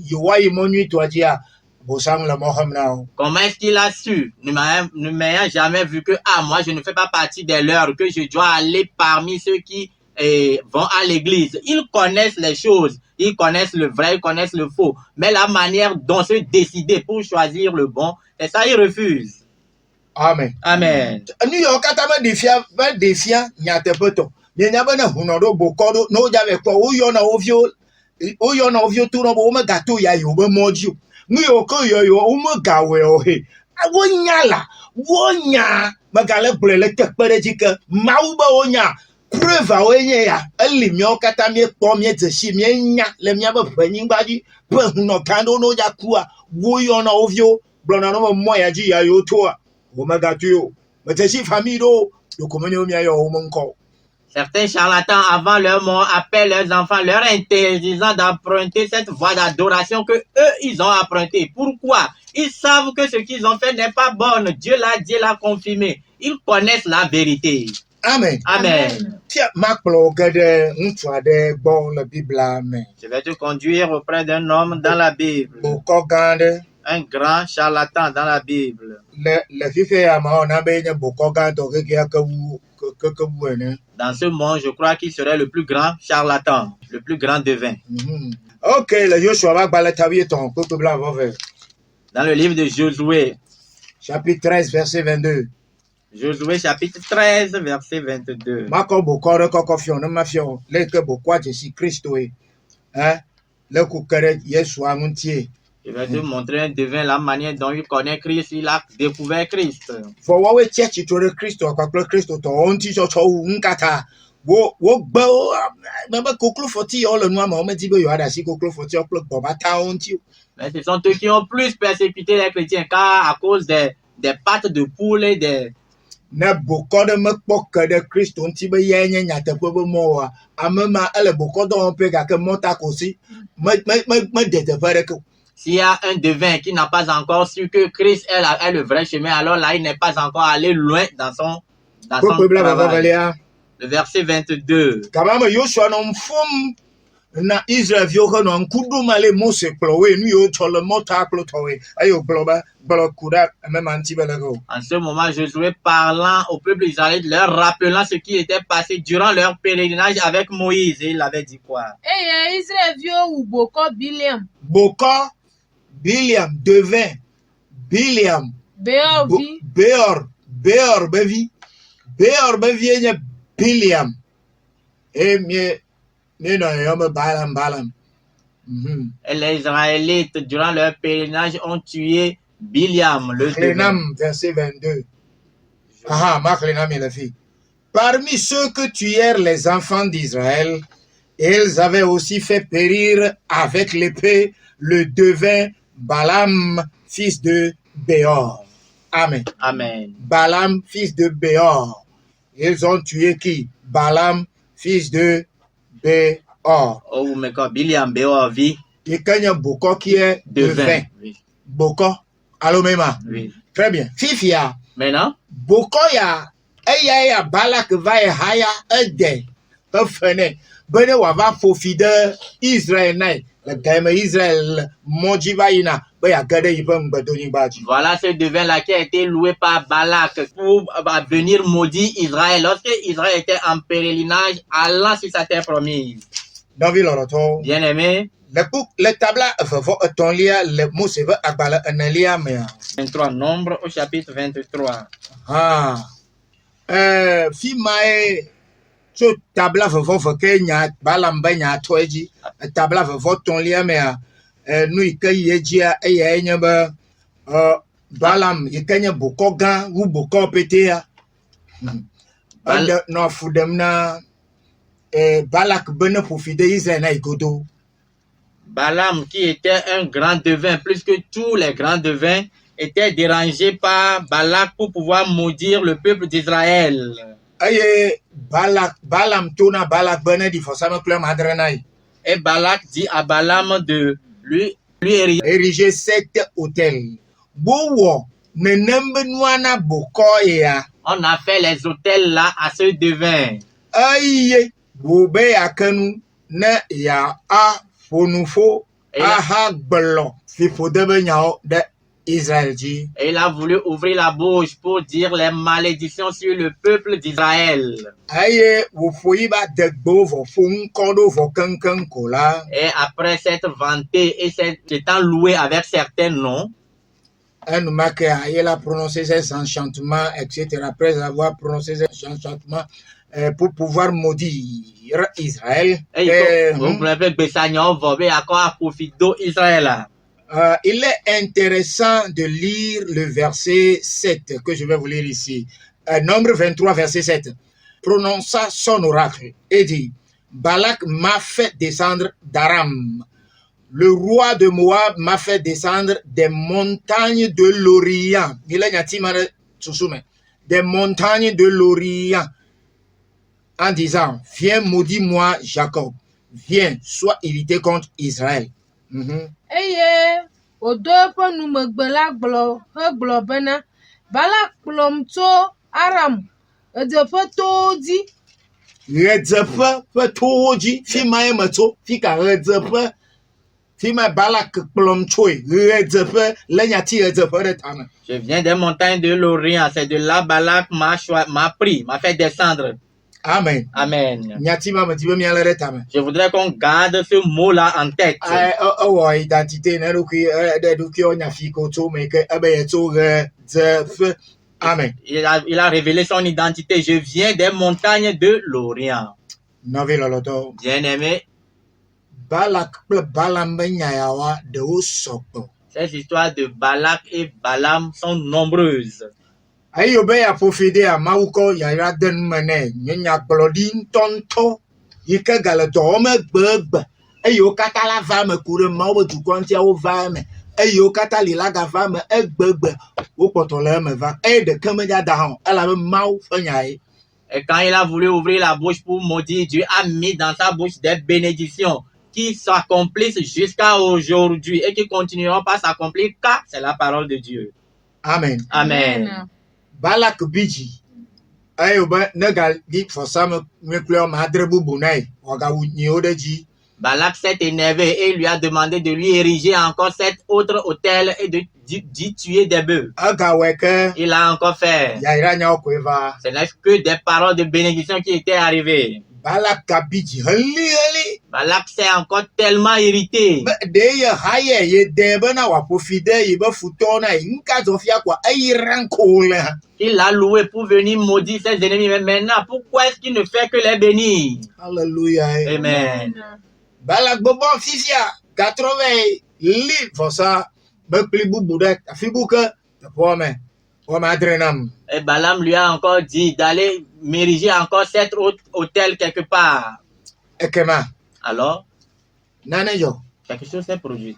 yo wa yi monyu to aji a bosam le moham na o. Comment est-ce qu'il a su, ne m'ayant jamais vu que moi je ne fais pas partie des leurs, que je dois aller parmi ceux qui vont à l'église. Ils connaissent les choses, ils connaissent le vrai, ils connaissent le faux, mais la manière dont se décider pour choisir le bon, c'est ça, ils refusent. Amen. Amen. New York atama defia nyate poto. Nyanya bana hunodo bokodo no jave kwa uyo na ovyo tu no bo gato ya yo be moju. New York yo umo gawe ohe. Wonya magale brele tekpere jike mauba onya preuve onye ya elimi okata mi po mi teshi mi nya le mi aba fanyin gbaji pe huno kando no jakua woyo na ovyo blona no mo ya ji ya yo to. Certains charlatans, avant leur mort, appellent leurs enfants, leur interdisant d'emprunter cette voie d'adoration que eux, ils ont emprunté. Pourquoi? Ils savent que ce qu'ils ont fait n'est pas bon. Dieu l'a confirmé. Ils connaissent la vérité. Amen. Amen. Je vais te conduire auprès d'un homme dans la Bible. Un grand charlatan dans la Bible. keke bu ene. Dans ce monde, je crois qu'il serait le plus grand charlatan, le plus grand devin. Ok, le Joshua va gbalẽ tabi etɔ̃ kpekpe blaeve. Dans le livre de Josué, Chapitre 13, verset 22. Josué chapitre 13, verset 22. Makɔ bokɔ ɖe kɔkɔ fiɔ ne ma fiɔ le ke bokɔa dzesi Kristoe. Le ku ke ɖe Yesua ŋutie. Je vais te montrer un devin la manière dont il connaît Christ, il a découvert Christ. Fɔ woawoe tsi atsitre ɖe Kristo kpakple Kristotɔwo ŋuti tsɔtsɔ wu nu katã. Wogbe wo mebe koklofɔti yawo le nua me womedi be yewoaɖe asi koklofɔtiawo kple gbɔbatawo ŋuti o. Mais ce sont eux qui ont plus persécuté les chrétiens, car à cause des pattes de poule et des... Ne bokɔ ɖe mekpɔ ke ɖe Kristo ŋuti be yae nye nyateƒe be mɔ oa, ame ma ele bokɔ dɔ wɔm pe gake mɔta kosi mede teƒe ɖeke o. S'il y a un devin qui n'a pas encore su que Christ est le vrai chemin, alors là, il n'est pas encore allé loin dans son travail. Le verset 22. Kabame Yosua nɔ fom na Israelviwo henɔ ŋku ɖom ale Mose kplɔ woe nu yiwo tsɔ le mɔta kple tɔwoe eye wògblɔ be gblɔ ku ɖe eme ma ŋuti be leke o. En ce moment, Josué parlant au peuple israélite, leur rappelant ce qui était passé durant leur pèlerinage avec Moïse. Et il avait dit quoi? Eye Israelviwo wu bokɔ Biliam. Bokɔ Biliam devin Biliam Beor vi. Beor be vi. Beor be vie nye Biliam. Et mienɔ yɔme Balaam. Et les Israélites, durant leur pèlerinage, ont tué Biliam, le devin. Clénam, verset 22. Ma Clénam est la fille. Parmi ceux que tuèrent les enfants d'Israël, ils avaient aussi fait périr avec l'épée le devin Balaam, fils de Béor. Amen. Amen. Balaam, fils de Béor. Ils ont tué qui? Balaam, fils de Béor. Oh, mais quand Biliam, Béor vit. Et quand il y a Boko qui est devin. Oui. Boko. Allô, Mema? Oui. Très bien. Fifia. Maintenant, Boko ya. Eya Balak va e haya ede. Fene. Bene wa va fofide Israël nai. Le gaime Israël mojivaina. Baya gade yipem bedoni baji. voilà ce devin-là qui a été loué par Balak pour venir maudire Israël. Lorsque Israël était en pèlerinage, allant sur sa terre promise. Davi loroto. Bien aimé. Le tabla vavo etonlia le Moseve agbala enelia mea. 23, Nombre au chapitre 23. Fi mae so tabla vavo veke nya Balaam be nya toeji. Tabla vavo tonlia mea. Nu ike yejia eye enye be Balaam ike nye bokɔ gã wu bokɔ petea. No fudem na Balak bene profite Israël na igodo. Balaam, qui était un grand devin, plus que tous les grands devins, était dérangé par Balak pour pouvoir maudire le peuple d'Israël. Aye Balaam tona Balak bene di fosame klem adrenai. Et Balak dit à Balaam de lui ériger 7 hôtels. Bowo nenembe nuana bokɔ ya. On a fait les hôtels là à ce devin. Aye bobe yakenu ne ya a fonufo aha gbelo fifo debe nyao de Israël ji. Et il a voulu ouvrir la bouche pour dire les malédictions sur le peuple d'Israël. Aye wofoyi ba degbo vo fon kondo vo kankan kola. Et après s'être vanté et s'étant loué avec certains noms, Il a prononcé ses enchantements, etc. Après avoir prononcé ses enchantements pour pouvoir maudire Israël. Il est intéressant de lire le verset 7 que je vais vous lire ici. Nombre 23, verset 7. Prononça son oracle et dit, Balak m'a fait descendre d'Aram. Le roi de Moab m'a fait descendre des montagnes de l'Orient. Des montagnes de l'Orient. En disant, viens maudis-moi Jacob. Viens, sois irrité contre Israël. Eye odo eƒe numegbe la gblɔ bena Balak kplɔm tso Aram ɣedzeƒe towo dzi. Ɣedzeƒe ƒe towo dzi. Fi mae metso. Fi ka ɣedzeƒe Fima Balak kplɔm tsoe ɣedzeƒe le nyati ɣedzeƒe ɖe tame. Je viens des montagnes de l'Orient. C'est de là Balak m'a pris, m'a fait descendre. Amen. Amen. Nyati ma medi be mialé ɖe tame. Je voudrais qu'on garde ce mot-là en tête. Ewɔ identité ne ɖokui ɖe ɖokuiwo nyafi ko tso me ke ebe yetso ɣedzeƒe. Amen. Il a révélé son identité. Je viens des montagnes de l'Orient. Nɔvi lɔlɔtɔ. Bien-aimé, Balak kple Balaam be nya yawoa ɖewo sɔgbɔ. ces histoires de Balak et Balaam sont nombreuses. Eyo be yaƒofi ɖe Mawu kɔ yayra de nu me nɛ nye nyagblɔɖi ŋutɔŋutɔ yi ke gale dɔ wɔm egbegbe eye wo katã la va eme ku ɖe Mawu be dukɔ ŋutia wova eme eye wo katã li la gava eme egbegbe wo kpɔtɔ le eme va eye ɖeke medza da hã o elabe Mawu ƒe nyae. Et quand il a voulu ouvrir la bouche pour maudire, Dieu a mis dans sa bouche des bénédictions qui s'accomplissent jusqu'à aujourd'hui et qui continueront pas s'accomplir car c'est la parole de Dieu. Amen. Amen. Balak bidzi eye be ne gali fɔsame mekple ma adre bubu nɛ wòagawu nyiwo ɖe dzi. Balak s'est énervé et lui a demandé de lui ériger encore 7 autres autels et d'y tuer des bœufs. Egawɔe ke Il a encore fait. yayra nyawo koe va. Ce n'est que des paroles de bénédiction qui étaient arrivées. Balak gabidzi heli. Balak s'est encore tellement irrité. Ɖe ye ha ye ye de bena wòaƒofi ɖe yi be futɔwo na yi nuka zɔ fia kɔa eyra ŋko le hã. Il l'a loué pour venir maudire ses ennemis. Mais maintenant, pourquoi est-ce qu'il ne fait que les bénir? Alléluia. Amen. Balak bɔbɔ fifia gatrɔ vɛ li vɔsa mekpli bubu ɖe afi bu ke teƒewo me wɔme adre nam. Et Balaam lui a encore dit d'aller m'ériger encore 7 autres hôtels quelque part. Ekema Alors, nane dzɔ quelque chose s'est produit.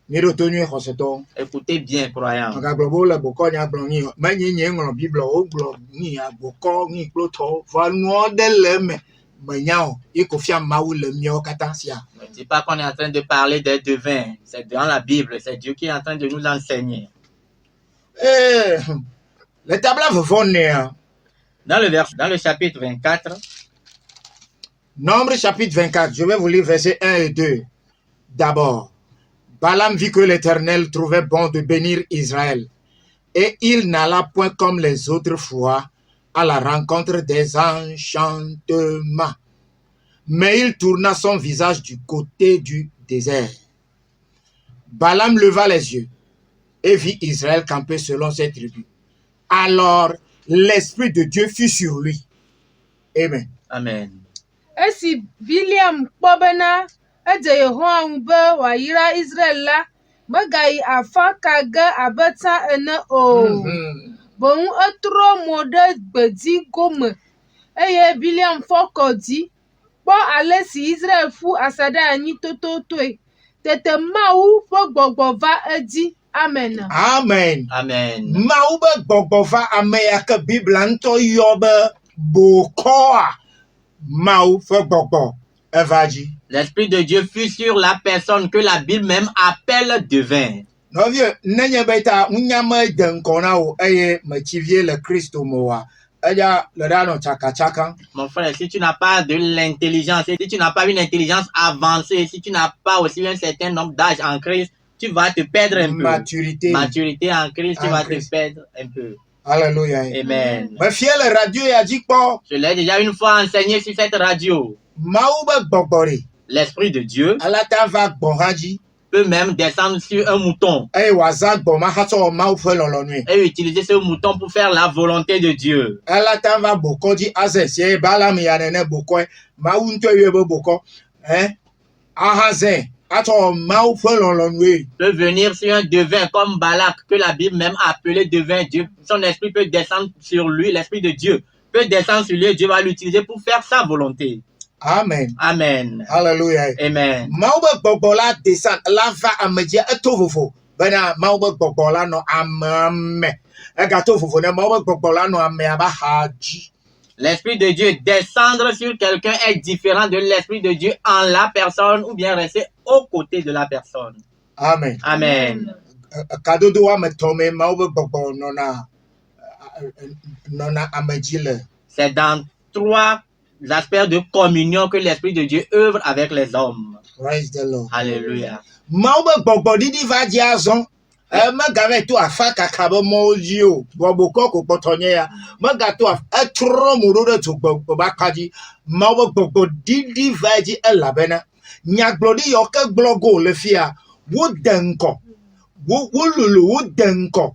mi ɖo to nyuie xɔsetɔwo. Écoutez bien, croyants. Magagblɔ be wole bokɔ nya gblɔ nyi menye nye ŋlɔ Bible wogblɔ nyi agbokɔ nyi kplo tɔwo vɔ nuwo ɖe le eme menya o yi ko fia Mawu le miawo katã sia. Ne dis pas qu'on est en train de parler des devins. C'est dans la Bible. C'est Dieu qui est en train de nous l'enseigner. Le tabla vevɔ nea. Dans le chapitre 24, Nombre chapitre 24, je vais vous lire versets 1 et 2. D'abord, Balaam vit que l'Éternel trouvait bon de bénir Israël, et il n'alla point comme les autres fois à la rencontre des enchantements, mais il tourna son visage du côté du désert. Balaam leva les yeux et vit Israël camper selon ses tribus. Alors, l'Esprit de Dieu fut sur lui. Amen. Amen. Esi Biliam kpɔ bena edze Yehowa ŋu be wòayra Israel la, megayi afa ka ge abe tsã ene o. Boŋ etrɔ mo ɖe gbedi gome eye Biliam fɔ kɔ dzi kpɔ ale si Israel ƒu asaɖa anyi tototoe. Tete Mawu ƒe gbɔgbɔ va edzi. Amen. Amen. Amen. Mawu be gbɔgbɔ va ame ya ke Biblia ŋutɔ yɔ be bokɔa. Mawu ƒe gbɔgbɔ eva dzi. L'Esprit de Dieu fut sur la personne que la Bible même appelle devin. Nɔvie nenye be ta ŋunya mede ŋkɔ na wo eye metsivie le Kristo me oa eya le ɖa nɔ tsakatsaka. Mon frère, si tu n'as pas de l'intelligence, si tu n'as pas une intelligence avancée, si tu n'as pas aussi un certain nombre d'âge en Christ, tu vas te perdre un peu. Maturité en Christ, tu En vas Christ. te perdre un peu. Alléluia. Amen. Me fie le radio ya dzi kpɔ Je l'ai déjà une fois enseigné sur cette radio. Mawu be gbɔgbɔ ɖe L'Esprit de Dieu ala ta va gbɔ hã dzi peut même descendre sur un mouton eye wòaza gbɔ ma hatsɔ wɔ Mawu ƒe lɔlɔ̃nue. et utiliser ce mouton pour faire la volonté de Dieu. Ala ta va bokɔ dzi aze sie Balaam ya nene bokɔe Mawu ŋutɔ yɔe be bokɔ ahazɛ atsɔ wɔ Mawu ƒe lɔlɔ̃nue. Peut venir sur un devin comme Balak, que la Bible même a appelé devin. Dieu, son esprit peut descendre sur lui, l'Esprit de Dieu peut descendre sur lui et Dieu va l'utiliser pour faire sa volonté. Amen. Amen. Hallelujah. Amen. Mawu be gbɔgbɔ la descend la va ame dzi eto vovo bena Mawu be gbɔgbɔ la nɔ amea me egato vovo ne Mawu be gbɔgbɔ la nɔ amea be xa dzi. L'Esprit de Dieu descendre sur quelqu'un est différent de l'Esprit de Dieu en la personne ou bien rester aux côtés de la personne. Amen. Amen. Kadodo woame etɔ̃ me Mawu be gbɔgbɔ nɔna ame dzi le. C'est dans 3 aspects de communion que l'Esprit de Dieu œuvre avec les hommes. Praise the Lord. Alléluia. Mawu be gbɔgbɔ ɖiɖi va dzi azɔ. Megavɛ to afa kaka be mɔwo dzi o. Bɔbɔ kɔ ko kpɔtɔ nye ya. Megato etrɔ mo ɖo ɖe dzogbɔ be akpa dzi. Mawu be gbɔgbɔ ɖiɖi va dzi elabena nyagblɔɖi yawo ke gblɔ go le fia wode ŋkɔ. Wololo wode ŋkɔ.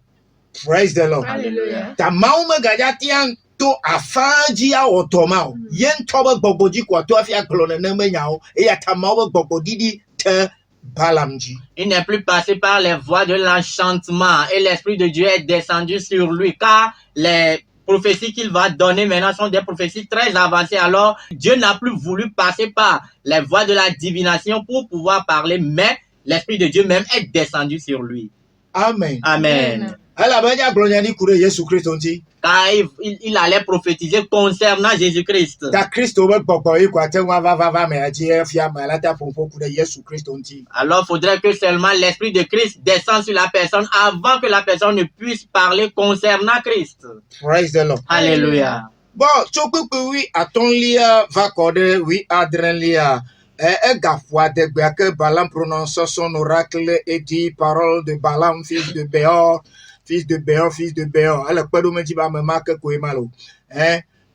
Praise the Lord. Hallelujah. Ta Mawu megadza tia to afa dzi awɔ dɔ ma o. Ye ŋutɔ be gbɔgbɔ dzi ko ato hafi agblɔ nenema nyawo. Eya ta Mawu be gbɔgbɔ ɖiɖi te Balaam dzi. Il n'est plus passé par les voies de l'enchantement et l'Esprit de Dieu est descendu sur lui car les prophéties qu'il va donner maintenant sont des prophéties très avancées. Alors, Dieu n'a plus voulu passer par les voies de la divination pour pouvoir parler, mais l'Esprit de Dieu même est descendu sur lui. Amen. Amen. Elabena agblɔ nya ɖi ku ɖe Yesu Kristo ŋuti. Car il allait prophétiser concernant Jésus-Christ. Ta Kristo be gbɔgbɔ yi ko ate ŋu ava me dzi efia me la ta ƒoƒo ku ɖe Yesu Kristo ŋuti. Alors, faudrait que seulement l'Esprit de Christ descende sur la personne avant que la personne ne puisse parler concernant Christ. Praise the Lord. Alléluia. Bon, tso kpekpe wi atɔ̃lia va kɔ ɖe wi adrelia. Egaƒoa degbea que Balaam prononça son oracle et dit parole de Balaam, fils de Béor, fils de Béor, fils de Béor. Elle peut nous dire me marque quoi malo.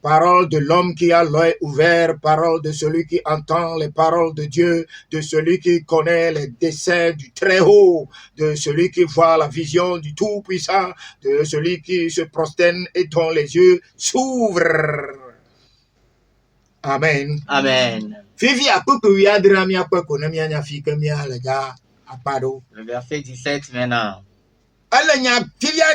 Parole de l'homme qui a l'œil ouvert, parole de celui qui entend les paroles de Dieu, de celui qui connaît les desseins du Très-Haut, de celui qui voit la vision du Tout-Puissant, de celui qui se prosterne et dont les yeux s'ouvrent. Amen. Amen. Fifi akpekpe wi adre miakpe ko ne mianya fi ke mia le ga akpa ɖo. Le verset 17 maintenant. Ele nya fifia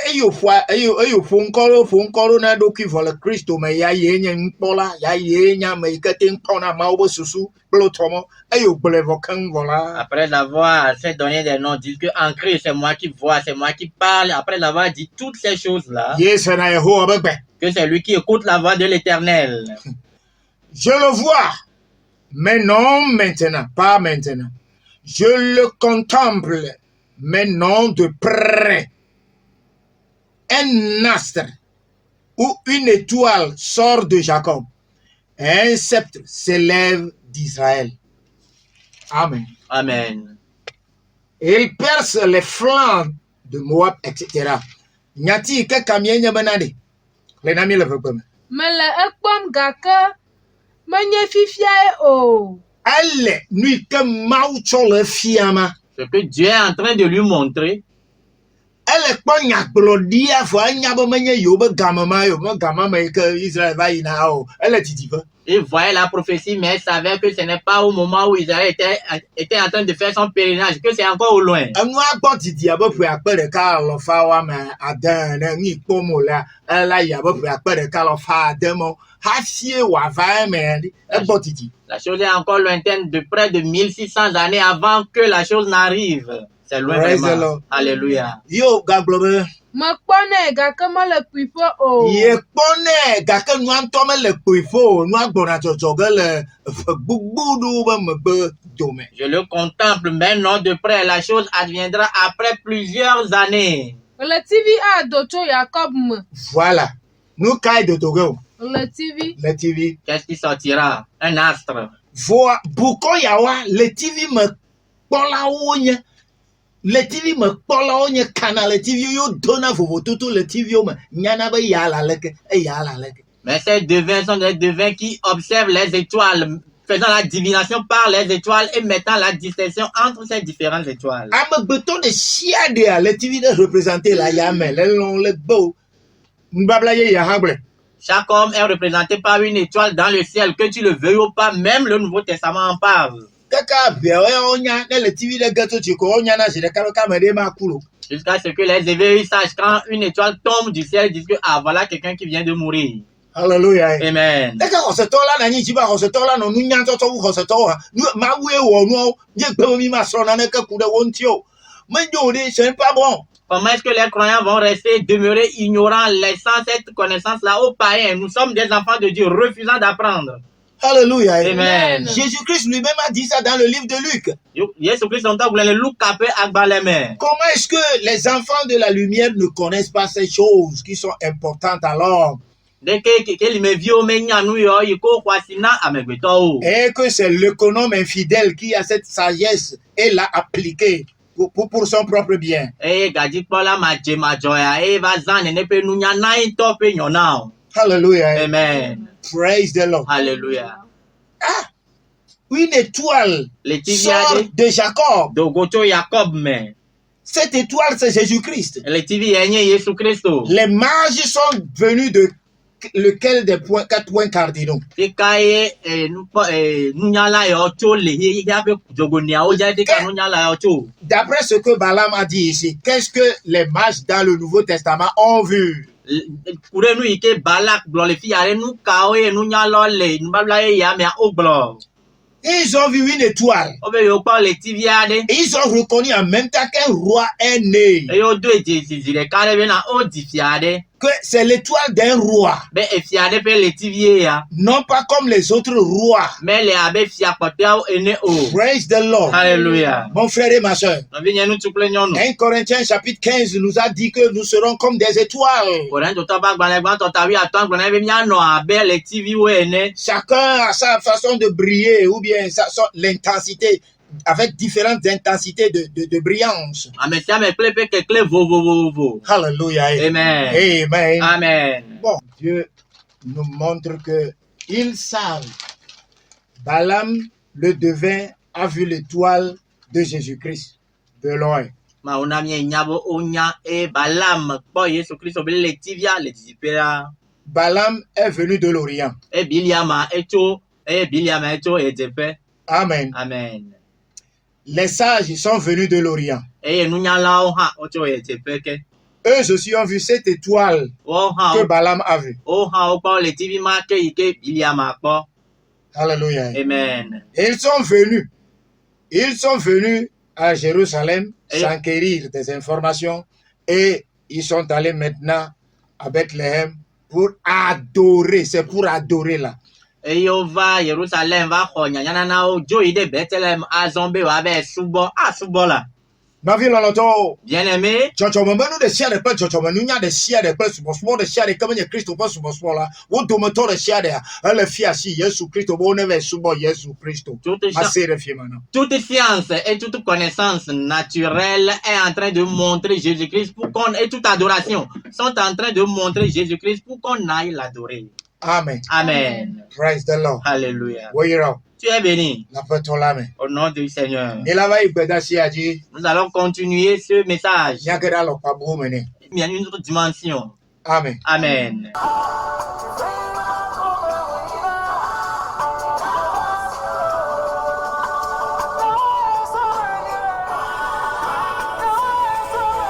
eyo ƒo ŋkɔ ɖo na ɖokui vɔ le Kristo me ya ye nye ŋkpɔla ya ye nye ame yi ke te ŋkpɔna Mawu be susu kple tɔmɔ eyo gblɔe vɔ keŋ vɔ la. Après avoir donné des noms, dit que en Christ c'est moi qui vois, c'est moi qui parle. Après avoir dit toutes ces choses-là, Ye sena Yehowa be gbe. que c'est lui qui écoute la voix de l'Éternel. Je le vois, mais non maintenant, pas maintenant. Je le contemple, mais non de près. Un astre ou une étoile sort de Jacob. Un sceptre s'élève d'Israël. Amen. Amen. Et il perce les flancs de Moab, etc. Nyati ke kamie nye benade. Le nami le vebeme. Mele ekpɔm gake menye fifia o. Elle nuit que Mawu tsɔ le fiama. Ce que Dieu est en train de lui montrer, Elle kpɔ nyagblɔɖia vɔ enya be menye yewo be game ma yo, me game me yi ke Israël va yina o. Elle didiƒe. il voyait la prophétie, mais il savait que ce n'est pas au moment où Israël était en train de faire son pèlerinage, que c'est encore au loin. Enua gbɔ didi abe ƒe akpe ɖeka alɔfa woame ade ene nyi kpɔm wòlea, ela yi abe ƒe akpe ɖeka alɔfa ade me hafi wòava eme egbɔ didi. La chose est encore lointaine, de près de 1600 années avant que la chose n'arrive. C'est loin Praise the vraiment. Lord. Alléluia. Yo gagblɔ be Mekpɔnɛ gake mele kpuiƒe o. ye kpɔnɛ gake nua ŋutɔ mele kpoeƒe o, nua gbɔna dzɔdzɔ ge le eve gbogbo ɖewo be megbe dome. Je le contemple, mais non de près. La chose adviendra après plusieurs années. Ɣletivi ado tso Yakob me. Voilà. Nu kae dodo ge o. Ɣletivi. Le TV. Qu'est-ce qui sortira? Un astre. Voa bukɔ yawoa le TV me kpɔlawo nye. Le TV me kpɔlawo nye kana le TV yo dona vovototo le TV me. Nyana be ya la leke, ya la leke. Mais ces devins sont des devins qui observent les étoiles, faisant la divination par les étoiles et mettant la distinction entre ces différentes étoiles. Amegbetɔ de sia de le TV de représenter la yame le lɔn le gbo. Nbabla ye ya ha gblẽ. Chaque homme est représenté par une étoile dans le ciel, que tu le veuilles ou pas, même le Nouveau Testament en parle. Kaka bewa onya na le TV de gato chiko onya na jide kalo kamere ma kulo. Jusqu'à ce que les éveillés sachent quand une étoile tombe du ciel, ils disent que ah voilà quelqu'un qui vient de mourir. Hallelujah. Amen. Eka hostola na nyi chiba hostola no nu nyanto to hostola. Nu ma we wo nu je gbe mi ma so na ne ka kude wontio. Menjo de c'est pas bon. Comment est-ce que les croyants vont rester demeurer ignorants, laissant cette connaissance-là aux païens? Nous sommes des enfants de Dieu, refusant d'apprendre. Hallelujah. Amen. Jésus-Christ lui-même a dit ça dans le livre de Luc. Jésus-Christ on t'a voulu le Luc capé avec les mains. Comment est-ce que les enfants de la lumière ne connaissent pas ces choses qui sont importantes alors? Dès que me vieux me nyanu yo yiko kwasina amegbeto o. Et que c'est l'économe infidèle qui a cette sagesse et l'a appliquée pour son propre bien. Eh gaji pola maje majoya eh bazane ne pe nunya na into pe nyona o. Hallelujah. Amen. Praise the Lord. Hallelujah. Une étoile Le sort TV de Jacob. do goto Jacob me. Cette étoile, c'est Jésus-Christ. Le TV yenye Yesu Kristo. Les mages sont venus de lequel des points, 4 points cardinaux. Ikaye nunyala yo cho le ya be jogonia o ja dika nunyala yo cho. D'après ce que Balaam a dit ici, qu'est-ce que les mages dans le Nouveau Testament ont vu? Kure nu ike balak blo le fi are nu ka o e nunyala le nbabla e ya me o blo. Ils ont vu une étoile. Obe yo pa le TV ade. Et ils ont reconnu en même temps qu'un roi est né. E yo do eji le kare be na o di fi ade. Que c'est l'étoile d'un roi. Be e fi ade pe le TV ya. Non pas comme les autres rois. Me le abe fi apote o ene o. Praise the Lord. Hallelujah. Mon frère et ma soeur. No bi nyanu tukle nyonu. 1 Corinthiens chapitre 15 nous a dit que nous serons comme des étoiles. Korinto to ba gba le gba to tawi atan gba na be nyano abe le TV o ene. Chacun a sa façon de briller ou bien l'intensité, avec différentes intensités de brillance. Amesia me kle pe ke kle vo. Hallelujah. Amen. Amen. Amen. Bon, Dieu nous montre que ils savent. Balaam, le devin, a vu l'étoile de Jésus-Christ de loin. Ma ona mi nyabo onya e Balaam po Yesu Kristo be le TV a le disipera. Balaam est venu de l'Orient. E Biliama echo e jepe. Amen. Amen. Les sages sont venus de l'Orient. E nunyala o ha ocho e jepe ke. Eux aussi ont vu cette étoile O ha que Balaam a vue. o pa le TV ma ke ike Biliama po. Alléluia. Amen. Et ils sont venus à Jérusalem s'enquérir des informations et ils sont allés maintenant à Bethléem pour adorer. C'est pour adorer là. E yo va Jerusalem va ho nyanyana na o jo ide Bethlehem azombe wa be subo la. Ma vie loloto. Bien-aimé, Chachomanu de sia de pe chachomanu nya de sia de pe subo de sia de comme Christ pas subo là. Wo domoto de sia de elle fia si Jésus Christ bo ne ve subo Jésus Christ. toute science et toute connaissance naturelle est en train de montrer Jésus-Christ pour qu'on et toute adoration sont en train de montrer Jésus-Christ pour qu'on aille l'adorer. Amen. Amen. Praise the Lord. Alléluia. Woyiro. Tu es béni. La petite lame. Au nom du Seigneur. Et là va ibeda si aji. Nous allons continuer ce message. Nyakera lo pa bo mene. Il y a une autre dimension. Amen. Amen.